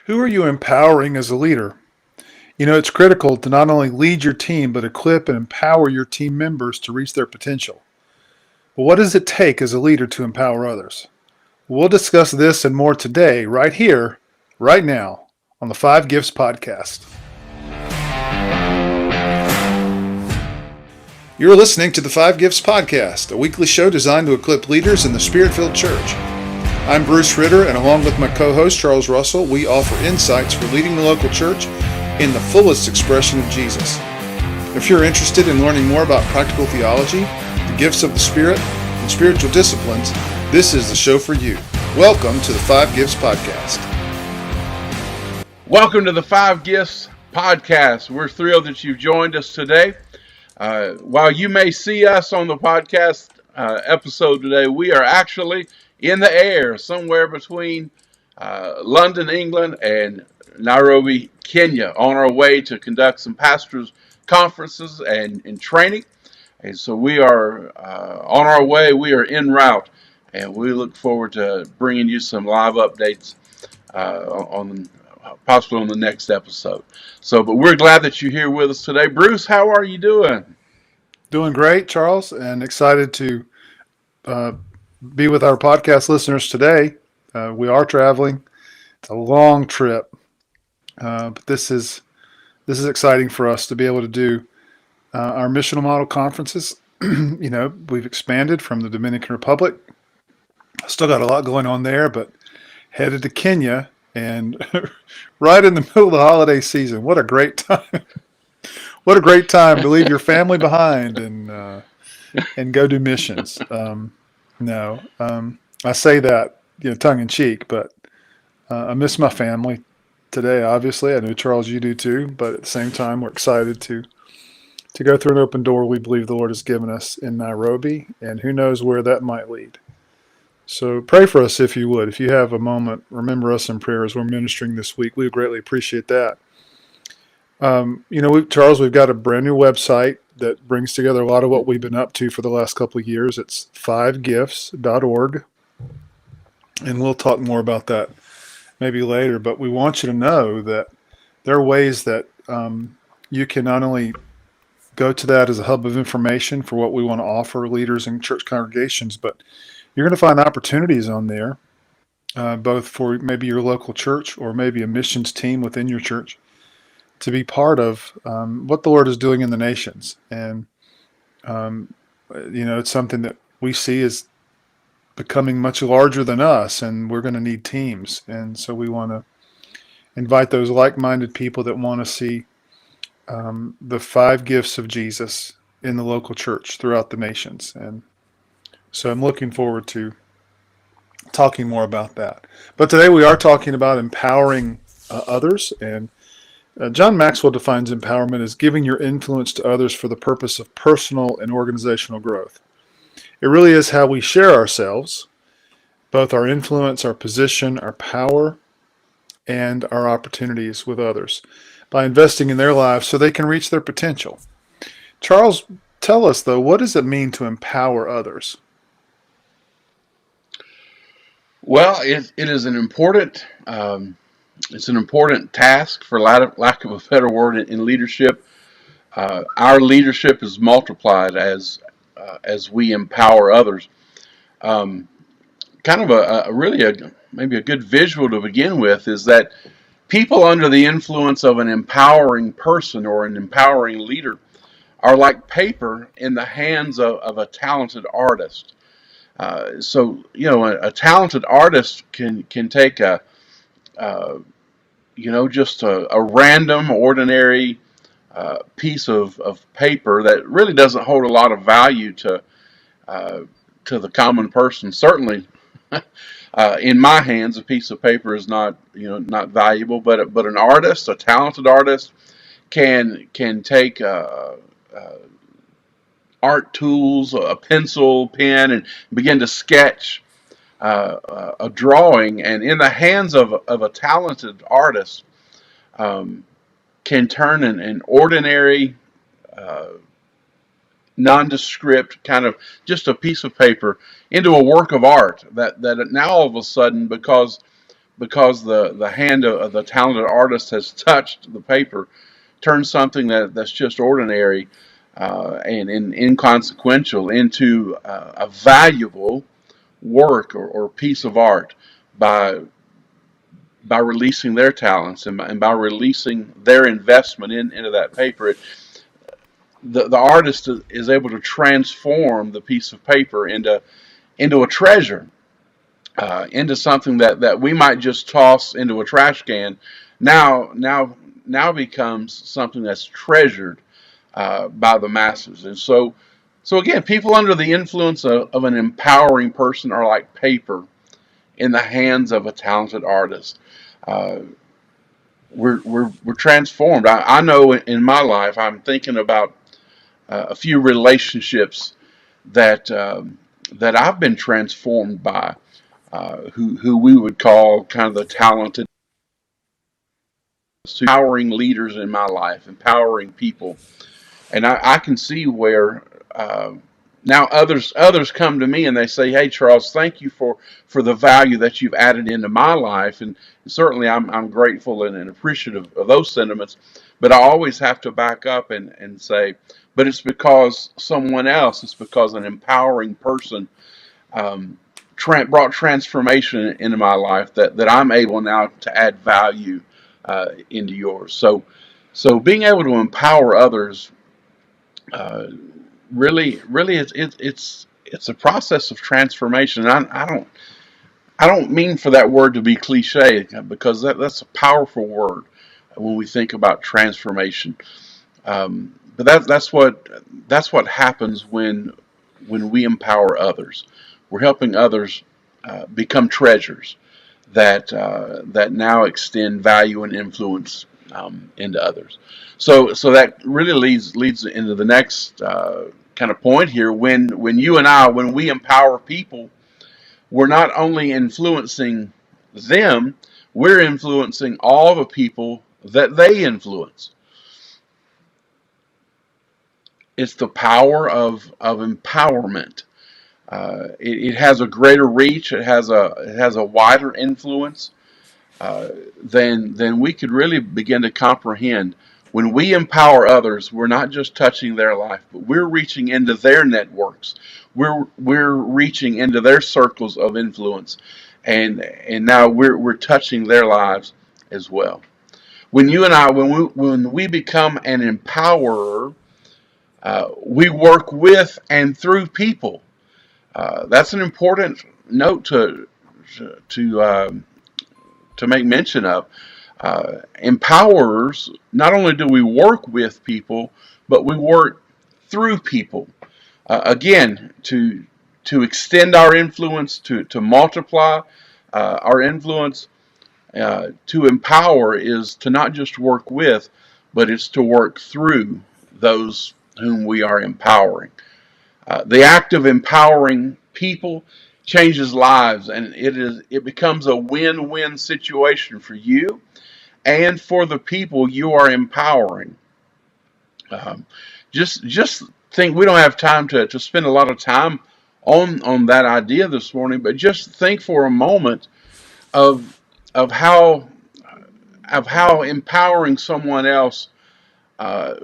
Who are you empowering as a leader? It's critical to not only lead your team, but equip and empower your team members to reach their potential. But what does it take as a leader to empower others? We'll discuss this and more today, right here, right now, on the Five Gifts Podcast. You're listening to the Five Gifts Podcast, a weekly show designed to equip leaders in the Spirit-filled church. I'm Bruce Ritter, and along with my co-host Charles Russell, we offer insights for leading the local church in the fullest expression of Jesus. If you're interested in learning more about practical theology, the gifts of the Spirit, and spiritual disciplines, this is the show for you. Welcome to the Five Gifts Podcast. Welcome to the Five Gifts Podcast. We're thrilled that you've joined us today. While you may see us on the podcast episode today, we are actually in the air somewhere between London, England, and Nairobi, Kenya, on our way to conduct some pastors' conferences and training. And so we are on our way. We are en route, and we look forward to bringing you some live updates possibly on the next episode. But we're glad that you're here with us today. Bruce, how are you doing? Doing great, Charles, and excited to be with our podcast listeners today. We are traveling. It's a long trip, but this is exciting for us to be able to do our missional model conferences. We've expanded from the Dominican Republic. Still got a lot going on there, but headed to Kenya, and right in the middle of the holiday season. What a great time! What a great time to leave your family behind and go do missions. I say that tongue in cheek, but I miss my family today. Obviously, I know Charles, you do too. But at the same time, we're excited to go through an open door we believe the Lord has given us in Nairobi, and who knows where that might lead. So pray for us if you would. If you have a moment, remember us in prayer as we're ministering this week. We would greatly appreciate that. Charles, we've got a brand new website that brings together a lot of what we've been up to for the last couple of years. It's fivegifts.org, and we'll talk more about that maybe later. But we want you to know that there are ways that you can not only go to that as a hub of information for what we want to offer leaders and church congregations, but you're going to find opportunities on there, both for maybe your local church or maybe a missions team within your church, to be part of what the Lord is doing in the nations. And, it's something that we see as becoming much larger than us, and we're going to need teams. And so we want to invite those like-minded people that want to see the five gifts of Jesus in the local church throughout the nations. And so I'm looking forward to talking more about that. But today we are talking about empowering others, and John Maxwell defines empowerment as giving your influence to others for the purpose of personal and organizational growth. It really is how we share ourselves, both our influence, our position, our power, and our opportunities with others, by investing in their lives so they can reach their potential. Charles, tell us, though, what does it mean to empower others? Well, it is an important task, for lack of a better word, in leadership. Our leadership is multiplied as we empower others. Kind of maybe a good visual to begin with is that people under the influence of an empowering person or an empowering leader are like paper in the hands of a talented artist. A talented artist can take just a random, ordinary piece of paper that really doesn't hold a lot of value to the common person. Certainly, in my hands, a piece of paper is not valuable, but an artist, a talented artist, can take art tools, a pencil, pen, and begin to sketch a drawing. And in the hands of a talented artist, can turn an ordinary, nondescript kind of just a piece of paper into a work of art that now all of a sudden, because because the hand of the talented artist has touched the paper, turns something that's just ordinary and inconsequential into a valuable work or piece of art by releasing their talents and by releasing their investment into that paper. The artist is able to transform the piece of paper into a treasure, into something that we might just toss into a trash can. Now becomes something that's treasured by the masses. And so again, people under the influence of an empowering person are like paper in the hands of a talented artist. Uh, we're transformed. I know in my life, I'm thinking about a few relationships that I've been transformed by, who we would call kind of the talented, empowering leaders in my life, empowering people. And I can see where now others come to me and they say, "Hey, Charles, thank you for the value that you've added into my life." And certainly I'm grateful and appreciative of those sentiments. But I always have to back up and say, but it's because someone else, it's because an empowering person um, brought transformation into my life that I'm able now to add value into yours. So being able to empower others uh, really it's a process of transformation. I don't mean for that word to be cliche, because that's a powerful word when we think about transformation. But that's what happens when we empower others. We're helping others become treasures that now extend value and influence into others. So that really leads into the next kind of point here. When you and I, when we empower people, we're not only influencing them, we're influencing all the people that they influence. It's the power of empowerment. It has a greater reach. It has a wider influence than we could really begin to comprehend. When we empower others, we're not just touching their life, but we're reaching into their networks. We're reaching into their circles of influence, and now we're touching their lives as well. When you and I, when we become an empowerer, we work with and through people. That's an important note to to make mention of. Empowerers, not only do we work with people, but we work through people. Again, to extend our influence, to multiply our influence, to empower is to not just work with, but it's to work through those whom we are empowering. The act of empowering people changes lives, and it becomes a win-win situation for you and for the people you are empowering. Um, just think, we don't have time to spend a lot of time on that idea this morning, but just think for a moment of of how of how empowering someone else uh,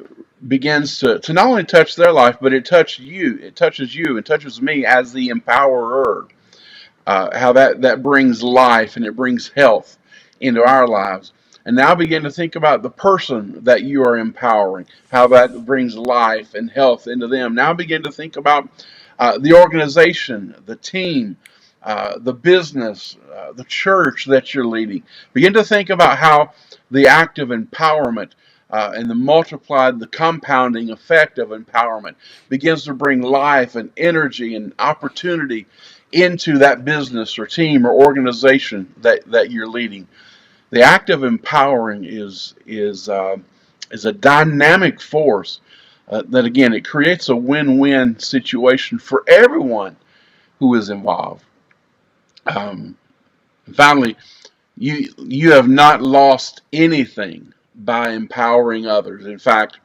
begins to not only touch their life, but it touches you and touches me as the empowerer. How that brings life and it brings health into our lives. And now begin to think about the person that you are empowering, how that brings life and health into them. Now begin to think about the organization, the team, the business, the church that you're leading. Begin to think about how the act of empowerment and the compounding effect of empowerment begins to bring life and energy and opportunity into that business or team or organization that you're leading. The act of empowering is a dynamic force that again it creates a win-win situation for everyone who is involved. Um, Finally, you have not lost anything by empowering others. In fact,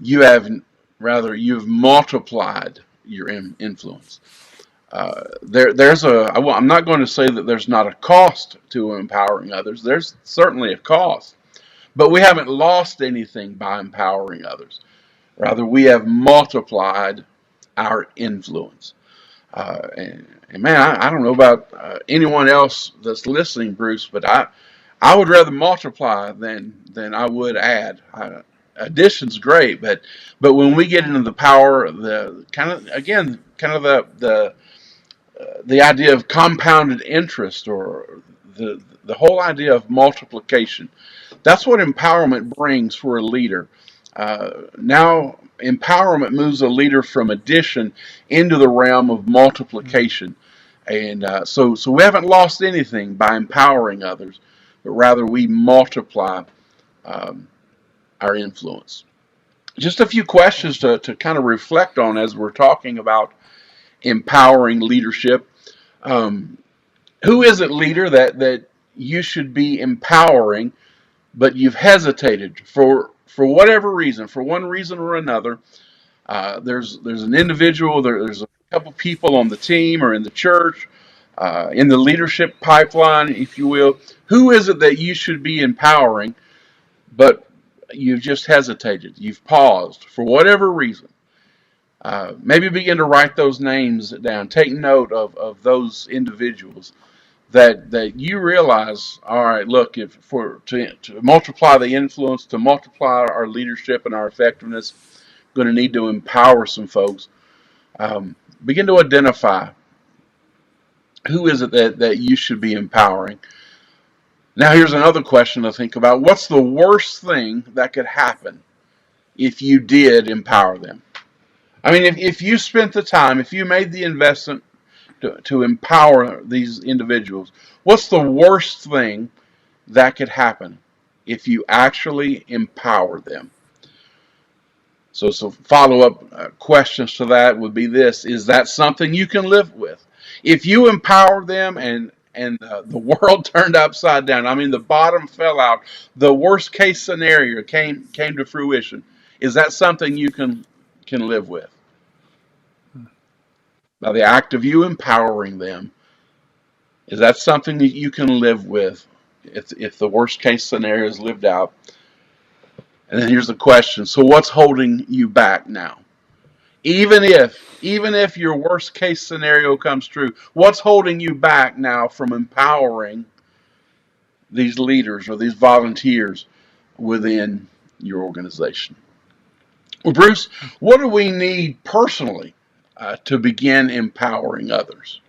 you have you've multiplied your influence. I'm not going to say that there's not a cost to empowering others. There's certainly a cost, but we haven't lost anything by empowering others. Rather, we have multiplied our influence. And man, I don't know about anyone else that's listening, Bruce, but I would rather multiply than I would add. Addition's great, but when we get into the power, the kind of again, kind of the idea of compounded interest, or the whole idea of multiplication, that's what empowerment brings for a leader. Now, empowerment moves a leader from addition into the realm of multiplication. And so we haven't lost anything by empowering others, but rather we multiply um, our influence. Just a few questions to kind of reflect on as we're talking about empowering leadership. Um, who is it, leader, that you should be empowering, but you've hesitated for whatever reason, for one reason or another? There's an individual, there's a couple people on the team or in the church, in the leadership pipeline, if you will. Who is it that you should be empowering, but you've just hesitated? You've paused for whatever reason. Maybe begin to write those names down. Take note of those individuals that you realize. All right, look, if to multiply the influence, to multiply our leadership and our effectiveness, going to need to empower some folks. Begin to identify who is it that you should be empowering. Now, here's another question to think about. What's the worst thing that could happen if you did empower them? I mean, if you spent the time, if you made the investment to empower these individuals, what's the worst thing that could happen if you actually empower them? So follow-up questions to that would be this: is that something you can live with? If you empower them and the world turned upside down, I mean the bottom fell out, the worst case scenario came to fruition, is that something you can live with? Now, the act of you empowering them, is that something that you can live with if the worst case scenario is lived out? And then here's the question: so what's holding you back now? Even if your worst case scenario comes true, what's holding you back now from empowering these leaders or these volunteers within your organization? Well, Bruce, what do we need personally to begin empowering others?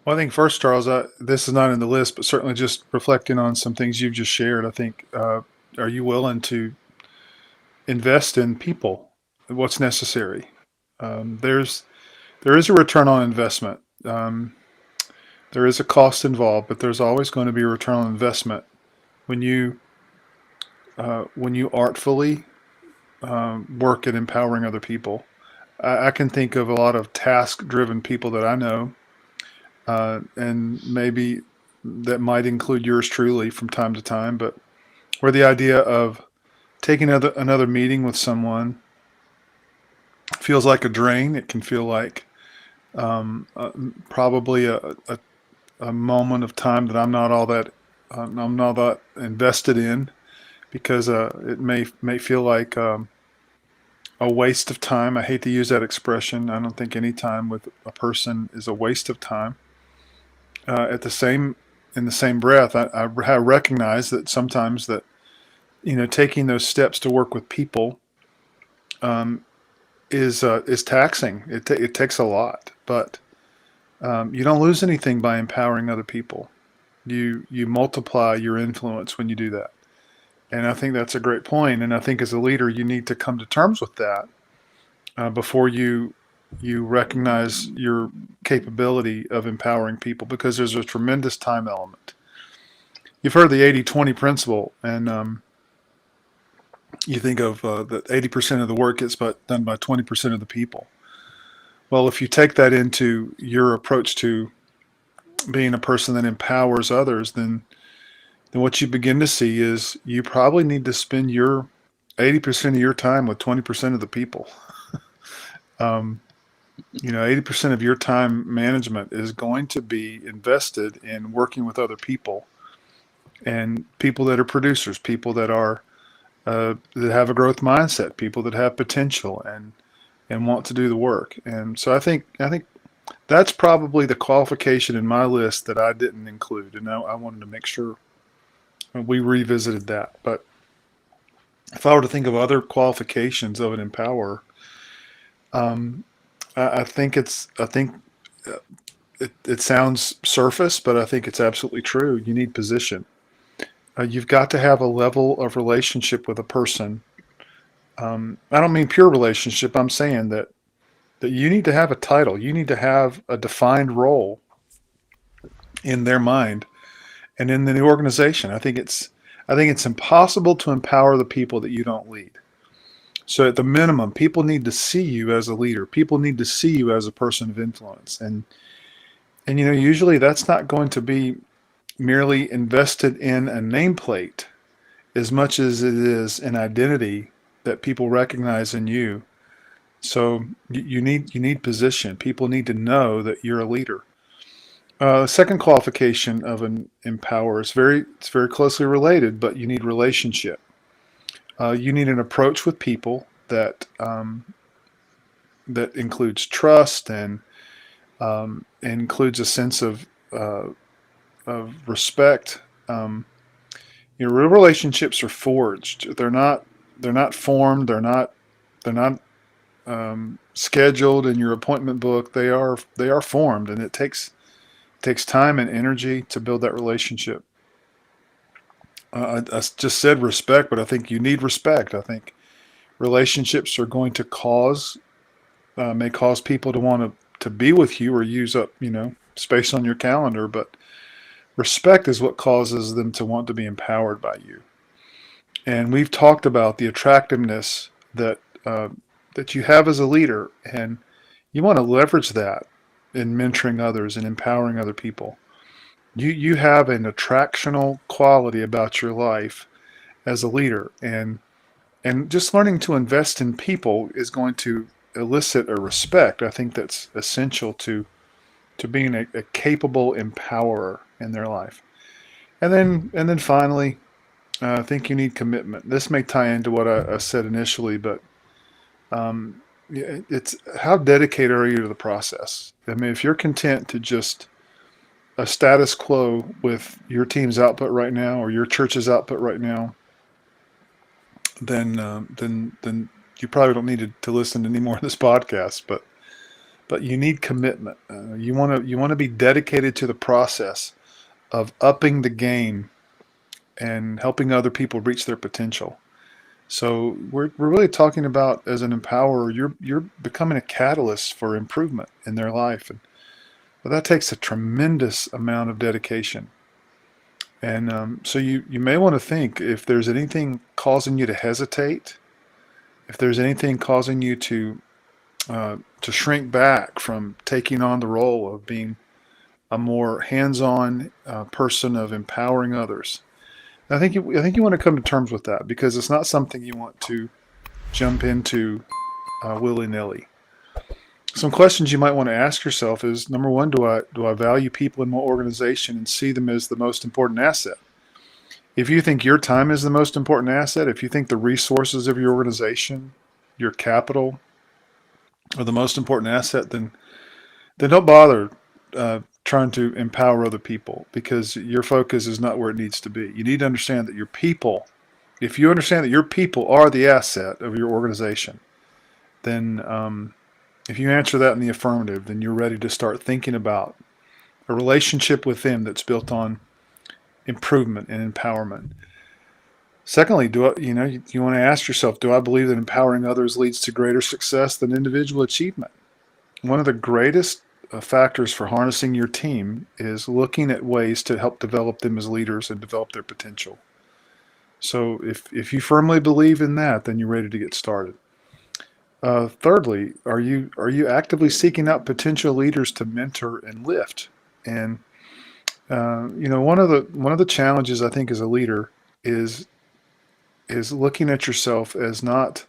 Well, I think first, Charles, this is not in the list, but certainly just reflecting on some things you've just shared. I think, are you willing to invest in people? What's necessary? There is a return on investment. There is a cost involved, but there's always going to be a return on investment when you artfully work at empowering other people. I can think of a lot of task-driven people that I know, and maybe that might include yours truly from time to time, but where the idea of taking another meeting with someone feels like a drain. It can feel like probably a moment of time that I'm not all that invested in, because it may feel like a waste of time. I hate to use that expression. I don't think any time with a person is a waste of time. In the same breath, I recognize that sometimes that taking those steps to work with people is taxing. It takes a lot, but you don't lose anything by empowering other people. You multiply your influence when you do that, and I think that's a great point. And I think as a leader, you need to come to terms with that before you recognize your capability of empowering people, because there's a tremendous time element. You've heard the 80-20 principle, and you think of that 80% of the work gets done by 20% of the people. Well, if you take that into your approach to being a person that empowers others, then what you begin to see is you probably need to spend your 80% of your time with 20% of the people. 80% of your time management is going to be invested in working with other people, and people that are producers, people that have a growth mindset, people that have potential and want to do the work. And so I think that's probably the qualification in my list that I didn't include, and I wanted to make sure we revisited that. But if I were to think of other qualifications of an empower, um, I think uh, it sounds surface, but I think it's absolutely true. You need position. You've got to have a level of relationship with a person. I don't mean pure relationship. I'm saying that you need to have a title. You need to have a defined role in their mind and in the organization. I think it's impossible to empower the people that you don't lead. So at the minimum, people need to see you as a leader. People need to see you as a person of influence. And usually that's not going to be merely invested in a nameplate as much as it is an identity that people recognize in you. So you need position. People need to know that you're a leader. Second qualification of an empower is very closely related, but you need relationship. You need an approach with people that includes trust and includes a sense of respect. Real relationships are forged. They're not formed. They're not scheduled in your appointment book. They are formed, and it takes time and energy to build that relationship. I just said respect, but I think you need respect. I think relationships are going to may cause people to want to be with you or use up space on your calendar, but respect is what causes them to want to be empowered by you. And we've talked about the attractiveness that you have as a leader, and you want to leverage that in mentoring others and empowering other people. You have an attractional quality about your life as a leader, and just learning to invest in people is going to elicit a respect. I think that's essential to being a capable empowerer in their life. And then finally, I think you need commitment. This may tie into what I said initially, but yeah, it's how dedicated are you to the process? I mean, if you're content to just a status quo with your team's output right now or your church's output right now, then you probably don't need to listen to any more of this podcast. But you need commitment. You want to be dedicated to the process of upping the game and helping other people reach their potential. So we're really talking about, as an empowerer, you're becoming a catalyst for improvement in their life, and but that takes a tremendous amount of dedication. And so you may want to think if there's anything causing you to hesitate, if there's anything causing you to shrink back from taking on the role of being a more hands-on person of empowering others. I think you want to come to terms with that, because it's not something you want to jump into willy-nilly. Some questions you might want to ask yourself is: number one, do I value people in my organization and see them as the most important asset? If you think your time is the most important asset, if you think the resources of your organization, your capital, are the most important asset, then don't bother trying to empower other people, because your focus is not where it needs to be. You need to understand that your people, if you understand that your people are the asset of your organization, then if you answer that in the affirmative, then you're ready to start thinking about a relationship with them that's built on improvement and empowerment. Secondly, you want to ask yourself, do I believe that empowering others leads to greater success than individual achievement? One of the greatest factors for harnessing your team is looking at ways to help develop them as leaders and develop their potential. So if you firmly believe in that, then you're ready to get started. Thirdly, are you actively seeking out potential leaders to mentor and lift? And one of the challenges, I think, as a leader is looking at yourself as not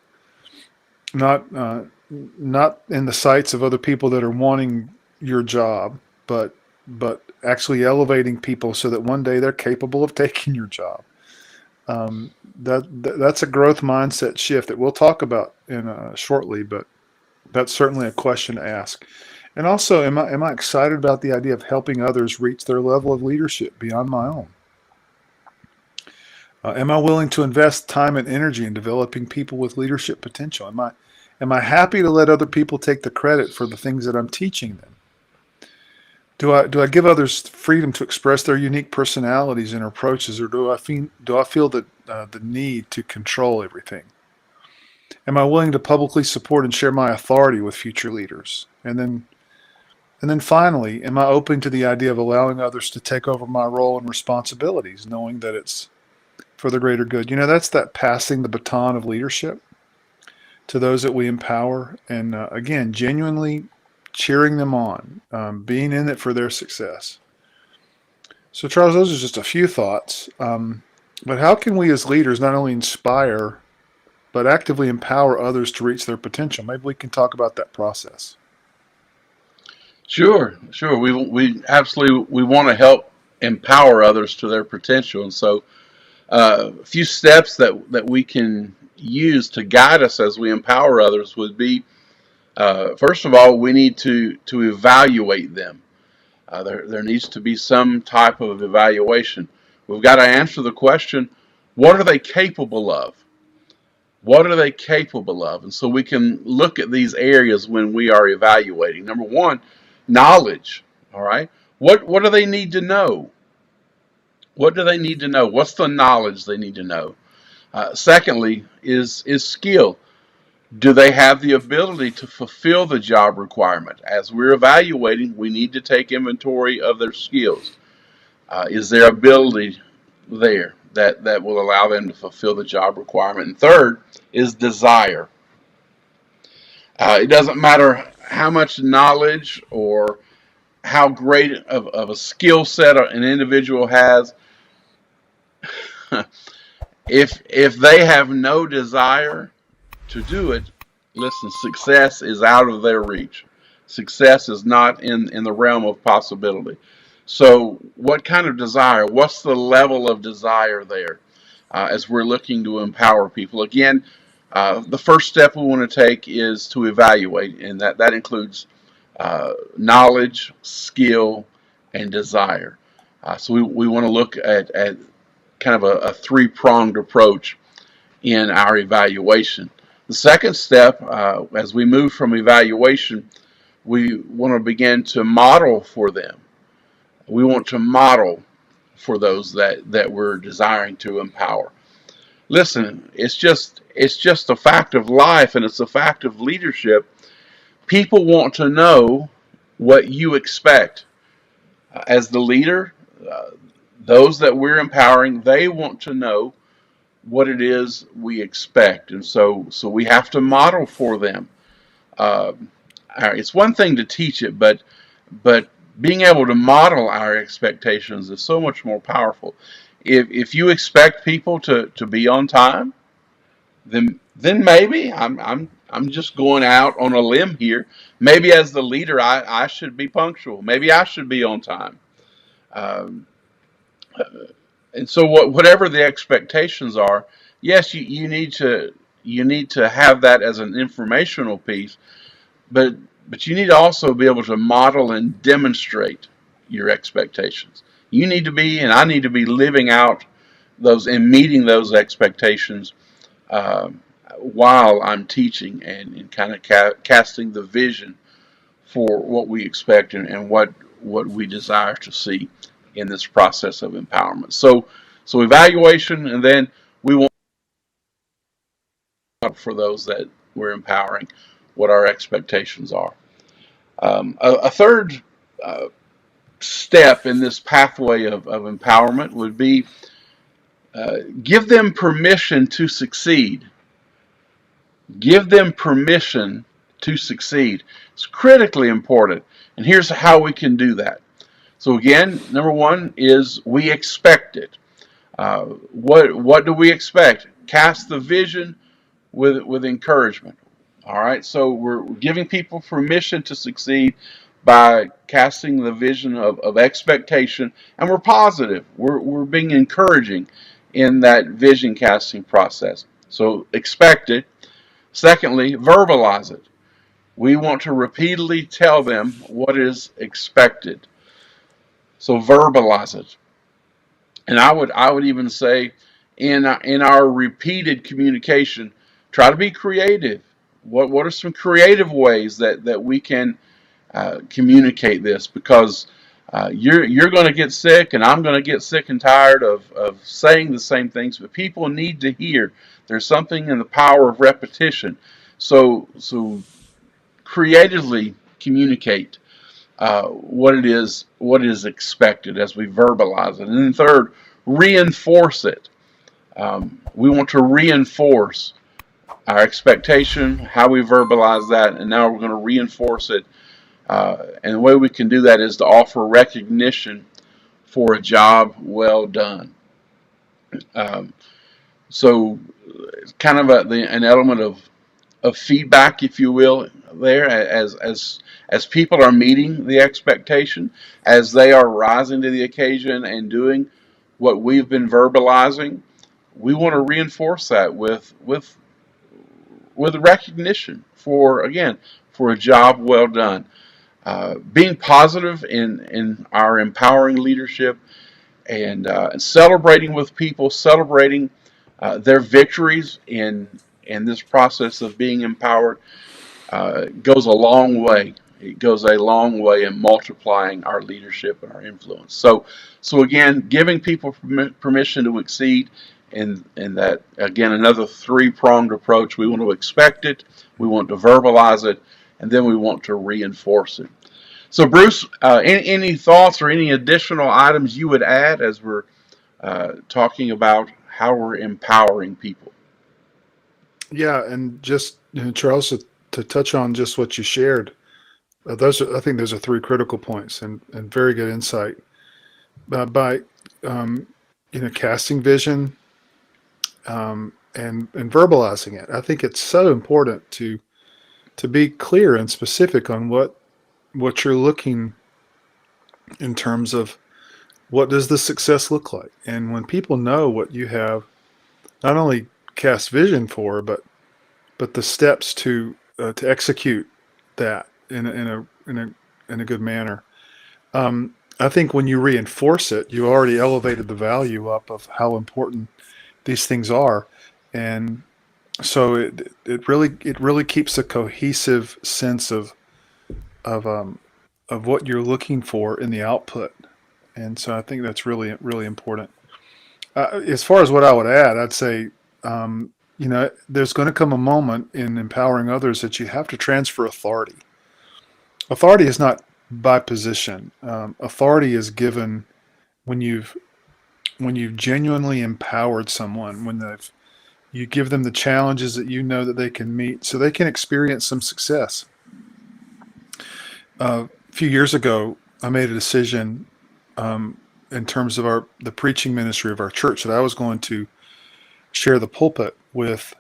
not in the sights of other people that are wanting your job, but actually elevating people so that one day they're capable of taking your job. That's a growth mindset shift that we'll talk about in shortly, but that's certainly a question to ask. And also, am I excited about the idea of helping others reach their level of leadership beyond my own? Am I willing to invest time and energy in developing people with leadership potential? Am I happy to let other people take the credit for the things that I'm teaching them? Do I give others freedom to express their unique personalities and approaches, or do I feel the need to control everything? Am I willing to publicly support and share my authority with future leaders? And then finally, am I open to the idea of allowing others to take over my role and responsibilities, knowing that it's for the greater good? That's that passing the baton of leadership to those that we empower, and again, genuinely cheering them on, being in it for their success. So, Charles, those are just a few thoughts. But how can we as leaders not only inspire, but actively empower others to reach their potential? Maybe we can talk about that process. Sure, sure. We absolutely we want to help empower others to their potential, and so a few steps that we can use to guide us as we empower others would be, first of all, we need to evaluate them. There needs to be some type of evaluation. We've got to answer the question, what are they capable of? What are they capable of? And so we can look at these areas when we are evaluating. Number one, knowledge. All right. What do they need to know? What do they need to know? What's the knowledge they need to know? Secondly, is skill. Do they have the ability to fulfill the job requirement? As we're evaluating, we need to take inventory of their skills. Is their ability there that will allow them to fulfill the job requirement? And third is desire. It doesn't matter how much knowledge or how great of a skill set an individual has. If they have no desire to do it, listen, success is out of their reach. Success is not in the realm of possibility. So, what kind of desire? What's the level of desire there as we're looking to empower people? Again, the first step we want to take is to evaluate, and that includes knowledge, skill, and desire. So, we want to look at kind of a three-pronged approach in our evaluation. The second step, as we move from evaluation, we want to begin to model for them. We want to model for those that we're desiring to empower. Listen, it's just a fact of life, and it's a fact of leadership. People want to know what you expect. As the leader, those that we're empowering, they want to know what it is we expect, and so we have to model for them. Uh, it's one thing to teach it, but being able to model our expectations is so much more powerful. If you expect people to be on time, then maybe I'm just going out on a limb here. Maybe as the leader, I should be punctual. Maybe I should be on time. Um, and so whatever the expectations are, yes, you need to have that as an informational piece, but you need to also be able to model and demonstrate your expectations. You need to be, and I need to be living out those and meeting those expectations uh, while I'm teaching and kind of casting the vision for what we expect and what we desire to see in this process of empowerment. So evaluation, and then we want for those that we're empowering what our expectations are. A third step in this pathway of empowerment would be give them permission to succeed. Give them permission to succeed. It's critically important. And here's how we can do that. So again, number one is we expect it. What do we expect? Cast the vision with encouragement. All right, so we're giving people permission to succeed by casting the vision of expectation, and we're positive. We're being encouraging in that vision casting process. So expect it. Secondly, verbalize it. We want to repeatedly tell them what is expected. So verbalize it. And I would even say in our repeated communication, try to be creative. What are some creative ways that we can communicate this? Because you're going to get sick, and I'm going to get sick and tired of saying the same things. But people need to hear. There's something in the power of repetition. So creatively communicate what is expected as we verbalize it. And then third, reinforce it. We want to reinforce our expectation, how we verbalize that, and now we're going to reinforce it. And the way we can do that is to offer recognition for a job well done. Um, so it's kind of an element of feedback, if you will, there as people are meeting the expectation, as they are rising to the occasion and doing what we've been verbalizing. We want to reinforce that with recognition for, again, for a job well done. Being positive in our empowering leadership, and celebrating with people, celebrating their victories in this process of being empowered, goes a long way. It goes a long way in multiplying our leadership and our influence. So again, giving people permission to exceed, in that, again, another three-pronged approach. We want to expect it, we want to verbalize it, and then we want to reinforce it. So, Bruce, any thoughts or any additional items you would add as we're talking about how we're empowering people? Yeah, and just Charles, to touch on just what you shared, I think those are three critical points and very good insight. By casting vision, and verbalizing it, I think it's so important to be clear and specific on what you're looking in terms of what does the success look like. And when people know what you have not only cast vision for, but the steps to execute that in a good manner. I think when you reinforce it, you already elevated the value up of how important these things are, and so it really keeps a cohesive sense of what you're looking for in the output, and so I think that's really important. As far as what I would add, I'd say, there's going to come a moment in empowering others that you have to transfer authority. Authority is not by position. Authority is given when you've genuinely empowered someone, you give them the challenges that you know that they can meet, so they can experience some success. A few years ago, I made a decision, in terms of the preaching ministry of our church, that I was going to share the pulpit with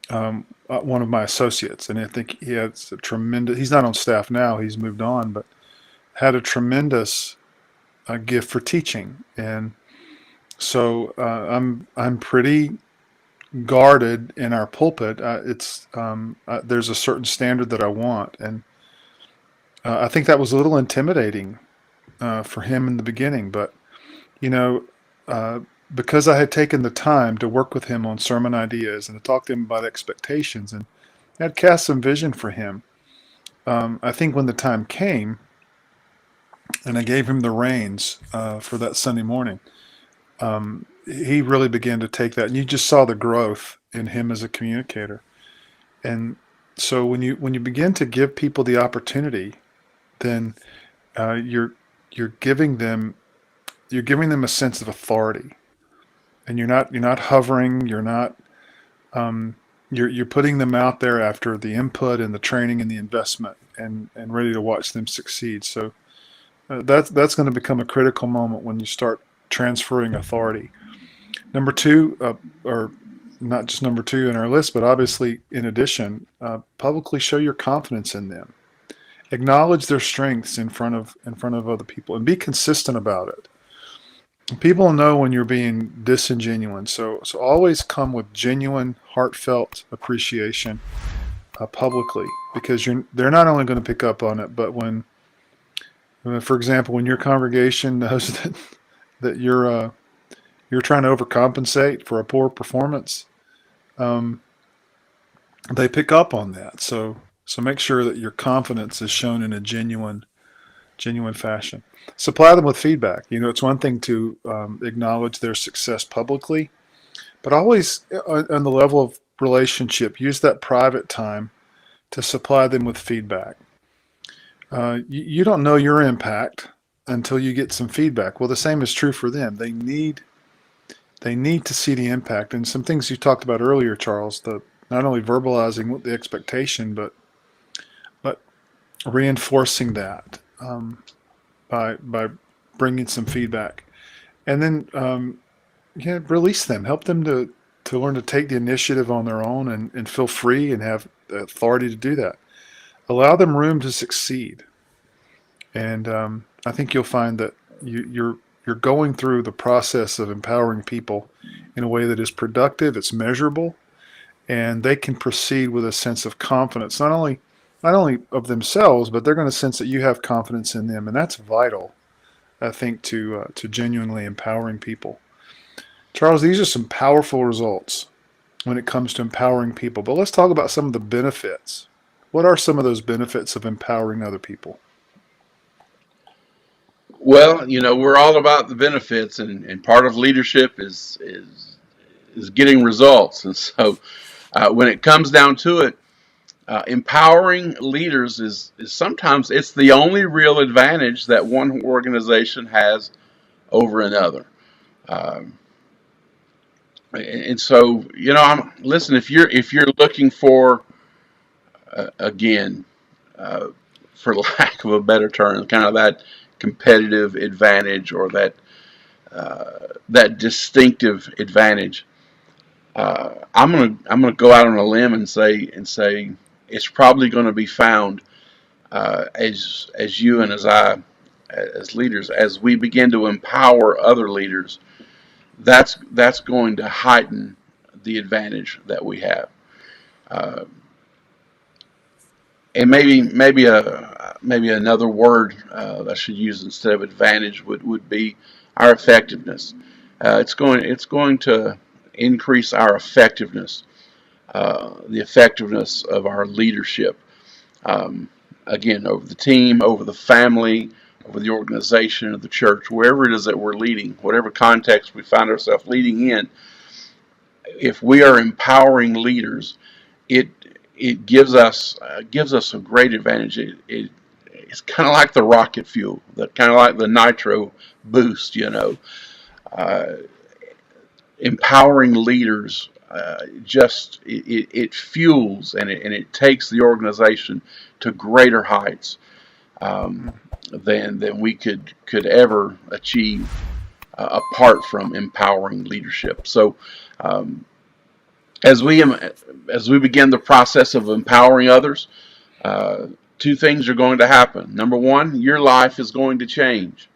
one of my associates, and I think he has a tremendous. He's not on staff now; he's moved on, but had a tremendous gift for teaching, and so I'm pretty guarded in our pulpit. There's a certain standard that I want, and I think that was a little intimidating for him in the beginning, but you know, uh, because I had taken the time to work with him on sermon ideas and to talk to him about expectations, and had cast some vision for him. I think when the time came, and I gave him the reins for that Sunday morning, he really began to take that, and you just saw the growth in him as a communicator. And so when you begin to give people the opportunity, then you're giving them a sense of authority, and you're not hovering. You're not you're putting them out there after the input and the training and the investment, and ready to watch them succeed. So that's going to become a critical moment when you start transferring authority. Number two, or not just number two in our list, but obviously in addition, publicly show your confidence in them. Acknowledge their strengths in front of other people, and be consistent about it. People know when you're being disingenuous, so always come with genuine, heartfelt appreciation publicly, because they're not only going to pick up on it, but for example, when your congregation knows that you're trying to overcompensate for a poor performance, um, they pick up on that. So make sure that your confidence is shown in a genuine fashion. Supply them with feedback. It's one thing to acknowledge their success publicly, but always on the level of relationship, use that private time to supply them with feedback. You don't know your impact until you get some feedback. Well, the same is true for them. They need to see the impact, and some things you talked about earlier, Charles. Not only verbalizing the expectation, but reinforcing that by bringing some feedback, and then release them. Help them to learn to take the initiative on their own and feel free and have the authority to do that. Allow them room to succeed, and I think you'll find that you're going through the process of empowering people in a way that is productive, it's measurable, and they can proceed with a sense of confidence, not only of themselves, but they're going to sense that you have confidence in them, and that's vital, I think, to genuinely empowering people. Charles, these are some powerful results when it comes to empowering people, but let's talk about some of the benefits. What are some of those benefits of empowering other people? Well, we're all about the benefits, and part of leadership is getting results. And so, when it comes down to it, empowering leaders is sometimes it's the only real advantage that one organization has over another. Um, and so, listen. If you're looking for again, uh, for lack of a better term, kind of that competitive advantage or that distinctive advantage, I'm gonna go out on a limb and say it's probably going to be found as you and as I as leaders, as we begin to empower other leaders. That's going to heighten the advantage that we have. Uh, and maybe another word I should use instead of advantage would be our effectiveness. It's going to increase our effectiveness, the effectiveness of our leadership. Um, Again, over the team, over the family, over the organization of the church, wherever it is that we're leading, whatever context we find ourselves leading in. If we are empowering leaders, it it gives us a great advantage. It's kind of like the rocket fuel, that kind of like the nitro boost. Uh, Empowering leaders just it fuels and it takes the organization to greater heights um, than we could ever achieve apart from empowering leadership. So um, as we begin the process of empowering others, uh, two things are going to happen. Number one, your life is going to change.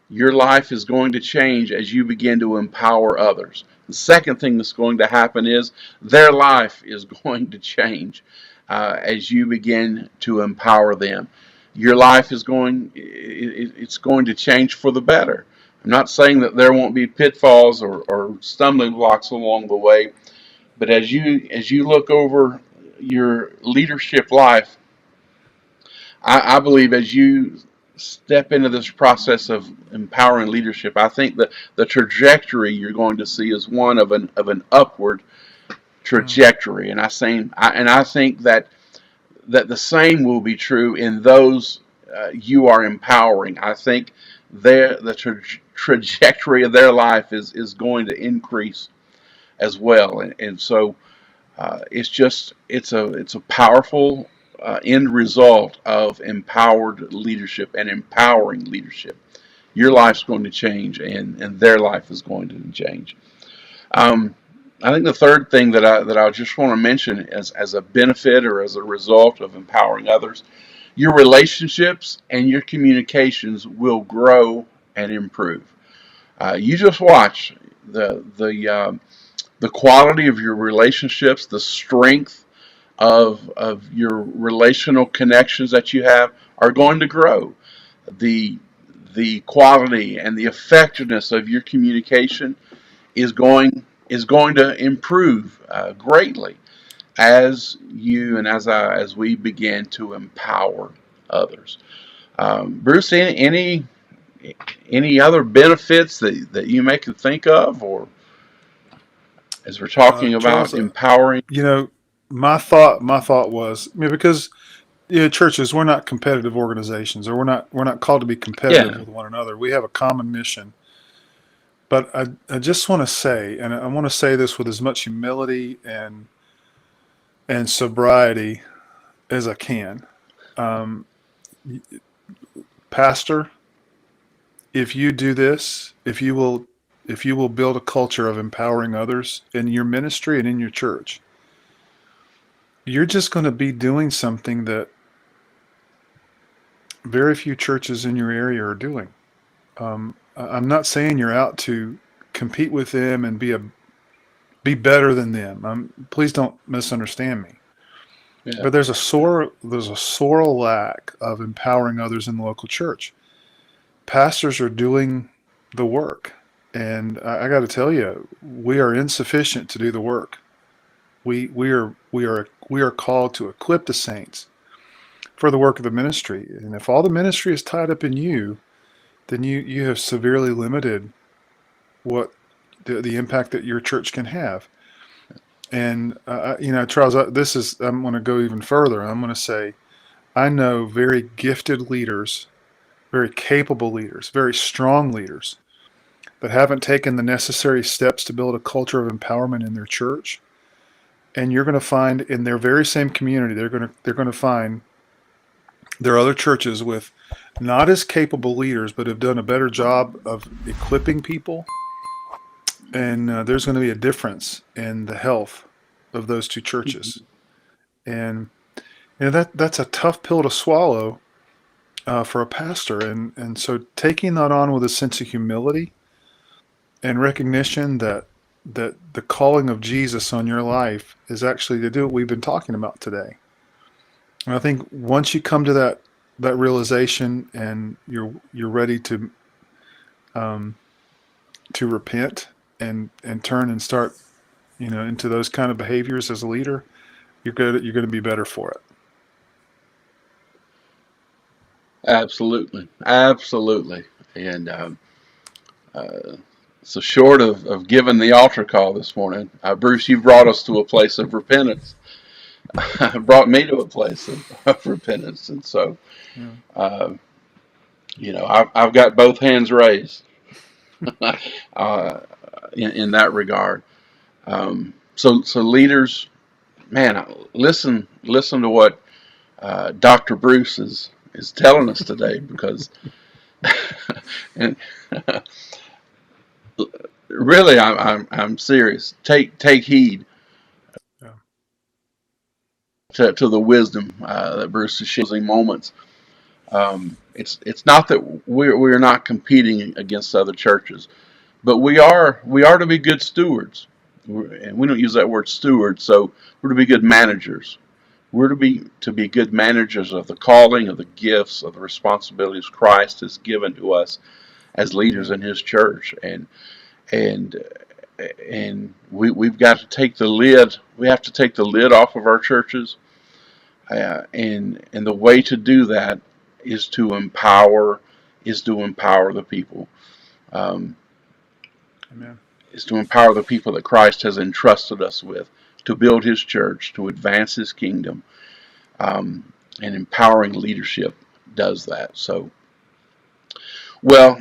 Your life is going to change as you begin to empower others. The second thing that's going to happen is their life is going to change as you begin to empower them. Your life it's going to change for the better. I'm not saying that there won't be pitfalls or stumbling blocks along the way, but as you look over your leadership life, I believe as you step into this process of empowering leadership, I think that the trajectory you're going to see is one of an upward Mm. trajectory, and I think that the same will be true in those you are empowering. I think the trajectory of their life is going to increase as well, and so it's a powerful end result of empowered leadership and empowering leadership. Your life's going to change, and their life is going to change. Um, I think the third thing that I just want to mention as a benefit or as a result of empowering others, your relationships and your communications will grow and improve. You just watch the quality of your relationships, the strength of your relational connections that you have are going to grow. The the quality and the effectiveness of your communication is going to improve greatly as you and as we begin to empower others. Bruce, any other benefits that you may can think of, or as we're talking about Charles, empowering? you know, my thought was, because churches, we're not competitive organizations, or we're not called to be competitive Yeah, with one another. We have a common mission. But I just want to say, and I want to say this with as much humility and sobriety as I can. Um, Pastor, if you do this, if you will build a culture of empowering others in your ministry and in your church, you're just going to be doing something that very few churches in your area are doing. I'm not saying you're out to compete with them and be better than them. Please don't misunderstand me. yeah, But there's a sore lack of empowering others in the local church. Pastors are doing the work, and I got to tell you, we are insufficient to do the work. We are called to equip the saints for the work of the ministry. And if all the ministry is tied up in you, then you have severely limited what the impact that your church can have. And Charles, I'm going to go even further. I'm going to say I know very gifted leaders, very capable leaders, very strong leaders that haven't taken the necessary steps to build a culture of empowerment in their church. And you're going to find in their very same community, they're going to find there are other churches with not as capable leaders, but have done a better job of equipping people. And there's going to be a difference in the health of those two churches. And that's a tough pill to swallow for a pastor. And so taking that on with a sense of humility and recognition that the calling of Jesus on your life is actually to do what we've been talking about today. And I think once you come to that realization and you're ready um, to repent and turn and start into those kind of behaviors as a leader, you're going to be better for it. absolutely, absolutely. And uh, so, short of giving the altar call this morning, Bruce, you brought us to a place of repentance. Brought me to a place of repentance, and so Yeah. uh, I've got both hands raised uh, in that regard. So leaders, man, listen to what Dr. Bruce is telling us today, because and really I'm serious. Take heed Yeah. to the wisdom that Bruce is sharing moments. It's not that we're not competing against other churches, but we are to be good stewards, and we don't use that word steward. So we're to be good managers. We're to be good managers of the calling, of the gifts, of the responsibilities Christ has given to us as leaders Amen. in His church, and we've got to take the lid. We have to take the lid off of our churches, and the way to do that is to empower the people. Um, Amen. is to empower the people that Christ has entrusted us with to build His church, to advance His kingdom, and empowering leadership does that. So, well,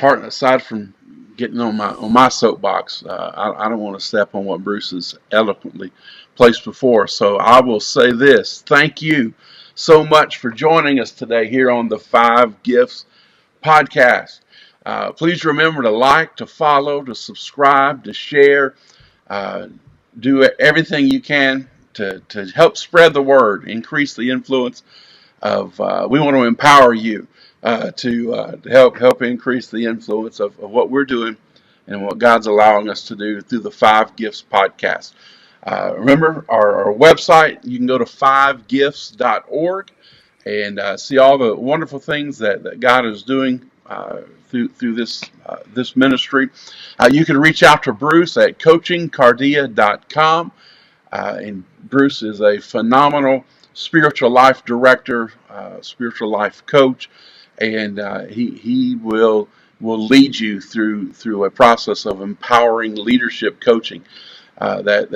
aside from getting on my soapbox, I don't want to step on what Bruce has eloquently placed before. So I will say this: thank you so much for joining us today here on the Five Gifts podcast. Please remember to like, to follow, to subscribe, to share. do everything you can to help spread the word, increase the influence of. We want to empower you to help increase the influence of what we're doing and what God's allowing us to do through the Five Gifts podcast. Remember our website. You can go to fivegifts.org and see all the wonderful things that God is doing through this ministry. You can reach out to Bruce at coachingcardia.com. And Bruce is a phenomenal spiritual life director, spiritual life coach, and he will lead you through a process of empowering leadership coaching that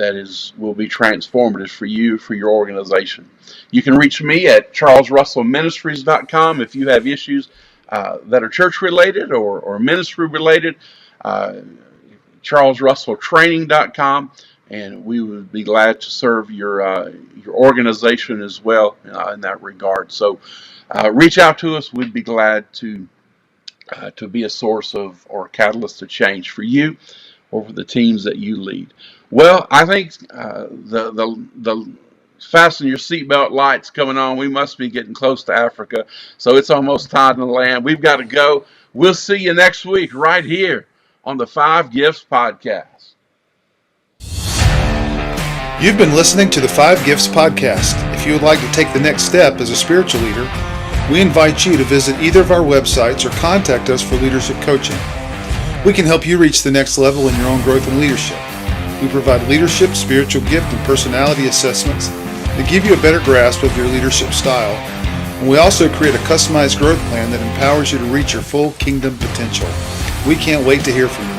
will be transformative for you, for your organization. You can reach me at charlesrussellministries.com if you have issues that are church related or ministry related. charlesrusselltraining.com, and we would be glad to serve your organization as well in that regard. So reach out to us. We'd be glad to be a source of or a catalyst of change for you or for the teams that you lead. Well, I think the fasten your seatbelt lights coming on. We must be getting close to Africa, so it's almost time to land. We've got to go. We'll see you next week right here on the Five Gifts podcast. You've been listening to the Five Gifts podcast. If you would like to take the next step as a spiritual leader, we invite you to visit either of our websites or contact us for leadership coaching. We can help you reach the next level in your own growth and leadership. We provide leadership, spiritual gift, and personality assessments that give you a better grasp of your leadership style. And we also create a customized growth plan that empowers you to reach your full kingdom potential. We can't wait to hear from you.